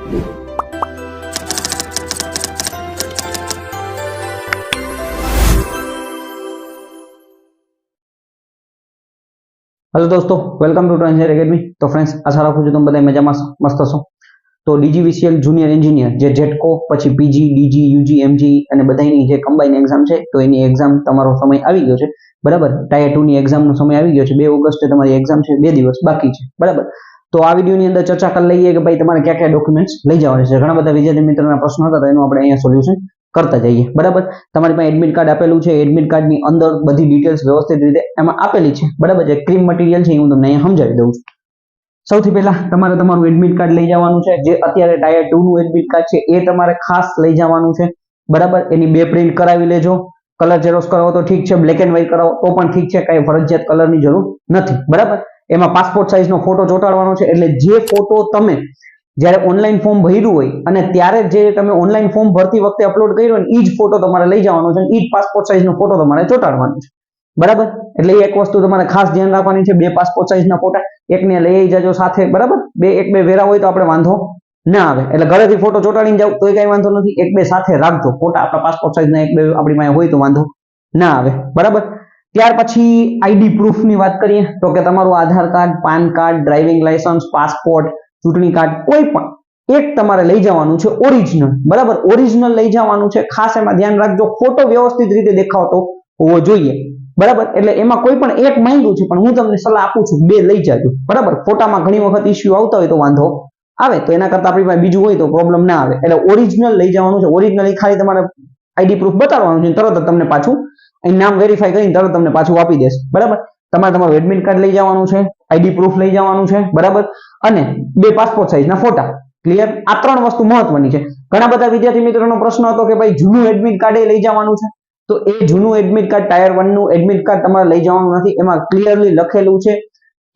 Hello दोस्तों, welcome to transgender academy. तो friends, आशा રાખું છું તમે બધા મજામાં મસ્ત હશો। તો ડીજીવીસીએલ જુનિયર એન્જિનિયર જે જેટકો પછી પીજી ડીજી યુજી એમજી અને બધાની જે કમ્બાઈન એક્ઝામ છે, તો એની એક્ઝામ તમારો સમય આવી ગયો છે, બરાબર। ટાયર 2 ની એક્ઝામનો સમય આવી ગયો છે। 2 ઓગસ્ટે તમારી એક્ઝામ છે, 2 દિવસ બાકી છે, બરાબર। તો આ વિડિયોની અંદર ચર્ચા કરી લઈએ કે ભાઈ તમારે કયા કયા ડોક્યુમેન્ટ્સ લઈ જવાના છે। ઘણા બધા વિદ્યાર્થી મિત્રોના પ્રશ્નો હતા, તો એનું આપણે અહીંયા સોલ્યુશન करता जाइए, बराबर। तमारी पासे एडमिट कार्ड आपेलू छे, एडमिट कार्ड नी अंदर बधी डिटेल्स व्यवस्थित रीते एमां आपेली छे, बराबर। जे क्रीम मटीरियल छे हुं तमने अहींया समजावी दઉં છું। સૌથી પહેલા તમારે તમારું એડમિટ કાર્ડ લઈ જવાનું છે। જે અત્યારે ટાયર 2 નું એડમિટ કાર્ડ છે એ તમારે ખાસ લઈ જવાનું છે, બરાબર। એની બે પ્રિન્ટ કરાવી લેજો। કલર ઝેરોક્સ કરાવો તો ઠીક છે, બ્લેક એન્ડ વ્હાઇટ કરાવો તો પણ ઠીક છે, કાંઈ ફરજિયાત કલરની જરૂર નથી, બરાબર। એમાં પાસપોર્ટ સાઇઝનો ફોટો ચોંટાડવાનો છે, એટલે જે ફોટો તમે જ્યારે ઓનલાઈન ફોર્મ ભર્યું હોય અને ત્યારે જે તમે ઓનલાઈન ફોર્મ ભરતી વખતે અપલોડ કર્યો હોય એ જ ફોટો તમારે લઈ જવાનો છે, એ જ પાસપોર્ટ સાઇઝનો ફોટો તમારે ચોંટાડવાનો છે, બરાબર। એટલે એક વસ્તુ તમારે ખાસ ધ્યાન રાખવાની છે, બે પાસપોર્ટ સાઇઝના ફોટા એકને લઈ જજો સાથે, બરાબર। એક બે વેરા હોય તો આપણે વાંધો ના આવે, એટલે ઘરેથી ફોટો ચોંટાડીને જાવ તોય કઈ વાંધો નથી, એક બે સાથે રાખજો ફોટા, આપણા પાસપોર્ટ સાઇઝના એક બે આપણી પાસે હોય તો વાંધો ના આવે, બરાબર। ત્યાર પછી આઈડી પ્રૂફની વાત કરીએ તો કે તમારું Aadhaar card, PAN card, driving licence, passport, ચૂંટણી કાર્ડ કોઈ પણ એક તમારે લઈ જવાનું છે, ઓરિજિનલ, બરાબર। ઓરિજિનલ લઈ જવાનું છે, ખાસ એમાં ધ્યાન રાખજો ફોટો વ્યવસ્થિત રીતે દેખાતો હોવો જોઈએ, બરાબર। એટલે એમાં કોઈ પણ એક માંગ્યું છે, પણ હું તમને સલાહ આપું છું બે લઈ જાજો, બરાબર। ફોટામાં ઘણી વખત ઇશ્યુ આવતા હોય તો વાંધો આવે, તો એના કરતા આપણી પાસે બીજું હોય તો પ્રોબ્લેમ ના આવે, એટલે ઓરિજિનલ લઈ જવાનું છે। ઓરિજિનલ ખાલી તમારે આઈડી પ્રૂફ બતાવવાનું છે, તરત જ તમને પાછું અહીં નામ વેરીફાઈ કરીને તરત તમને પાછું આપી દેશે, બરાબર। તમારે તમારું એડમિટ કાર્ડ લઈ જવાનું છે, આઈડી પ્રૂફ લઈ જવાનું છે, બરાબર, અને બે પાસપોર્ટ સાઇઝના ફોટા, ક્લિયર। આ ત્રણ વસ્તુ મહત્વની છે। ઘણા બધા વિદ્યાર્થી મિત્રોનો પ્રશ્ન હતો કે ભાઈ જૂનું એડમિટ કાર્ડ લઈ જવાનું છે, તો એ જૂનું એડમિટ કાર્ડ ટાયર 1 નું એડમિટ કાર્ડ તમારે લઈ જવાનું નથી। એમાં ક્લિયરલી લખેલું છે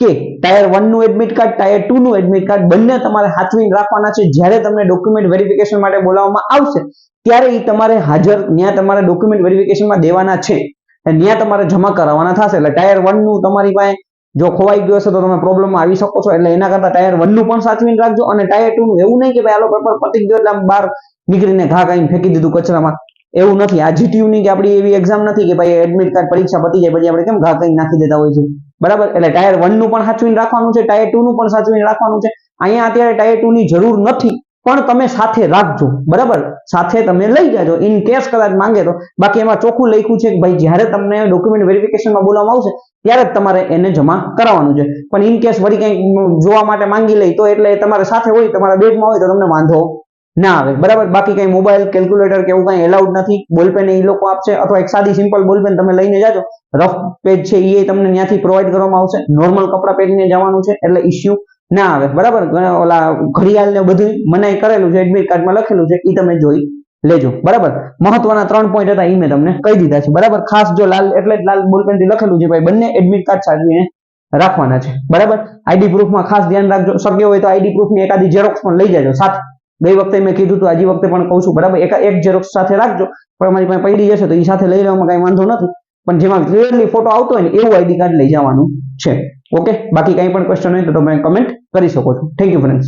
કે ટાયર 1 નું એડમિટ કાર્ડ, ટાયર 2 નું એડમિટ કાર્ડ બંને તમારે સાચવીને રાખવાના છે। જ્યારે તમને ડોક્યુમેન્ટ વેરિફિકેશન માટે બોલાવવામાં આવશે ત્યારે એ તમારે હાજર ત્યાં તમારે ડોક્યુમેન્ટ વેરિફિકેશનમાં દેવાના છે, ત્યાં તમારે જમા કરાવવાના થશે। એટલે ટાયર 1 નું તમારી પાસે જો ખોવાઈ ગયો હશે તો તમે પ્રોબ્લેમમાં આવી શકો છો, એટલે એના કરતા ટાયર 1 નું પણ સાચવીને રાખજો। અને ટાયર 2 નું એવું નહીં કે ભાઈ આલો પેપર પતી ગયો એટલે આમ બહાર નીકળીને ઘા કરીને ફેંકી દીધું કચરામાં, એવું નથી। આ જીટીયુ ની કે આપણી એવી એક્ઝામ નથી કે ભાઈ એડમિટ કાર્ડ પરીક્ષા પતી જાય પછી આપણે કેમ ઘા કરીને નાખી દેતા હોય છે, બરાબર। એટલે ટાયર 1 નું પણ સાચવીને રાખવાનું છે, ટાયર 2 નું પણ સાચવીને રાખવાનું છે। અહીંયા અત્યારે ટાયર 2 ની જરૂર નથી, પણ તમે સાથે રાખજો, બરાબર। સાથે તમે લઈ જાજો ઇન કેસ કદાચ માંગે તો। બાકી એમાં ચોખ્ખું લખ્યું છે કે ભાઈ જ્યારે તમને ડોક્યુમેન્ટ વેરિફિકેશનમાં બોલાવવામાં આવશે ત્યારે જ તમારે એને જમા કરાવવાનું છે, પણ ઇન કેસ વળી કંઈક જોવા માટે માંગી લઈ તો એટલે તમારે સાથે હોય, તમારા બેગમાં હોય તો તમને વાંધો ના આવે, બરાબર। બાકી કઈ મોબાઈલ, કેલ્ક્યુલેટર કે એવું કઈ એલાઉડ નથી। બોલપેન એ લોકો આપશે, અથવા એક સાદી સિમ્પલ બોલપેન તમે લઈને જાજો। રફ પેજ છે એ તમને ત્યાંથી પ્રોવાઈડ કરવામાં આવશે। નોર્મલ કપડા પહેરીને જવાનું છે, એટલે ઇશ્યુ ના આવે, બરાબર। ઓલા ઘડિયાળ ને બધું મનાઈ કરેલું છે, એડમિટ કાર્ડમાં લખેલું છે, એ તમે જોઈ લેજો, બરાબર। મહત્વના 3 પોઈન્ટ હતા, એ મેં તમને કહી દીધા છે, બરાબર। ખાસ જો લાલ એટલે લાલ બોલપેન થી લખેલું છે ભાઈ બંને એડમિટ કાર્ડ સાચવીને રાખવાના છે, બરાબર। આઈડી પ્રૂફમાં ખાસ ધ્યાન રાખજો, શક્ય હોય તો આઈડી પ્રૂફની એકાદી ઝેરોક્સ પણ લઈ જાજો સાથે। ગઈ વખતે મેં કીધું તો આજી વખતે પણ કહું છું, બરાબર। એક ઝેરોક્સ સાથે રાખજો, પણ અમારી પાસે પડી જશે તો એ સાથે લઈ લેવામાં કઈ વાંધો નથી, પણ જેમાં ક્લિયરલી ફોટો આવતો હોય ને એવું આઈડી કાર્ડ લઈ જવાનું છે, ઓકે। બાકી કઈ પણ ક્વેશ્ચન હોય તો તમે કમેન્ટ કરી શકો છો। Thank you friends.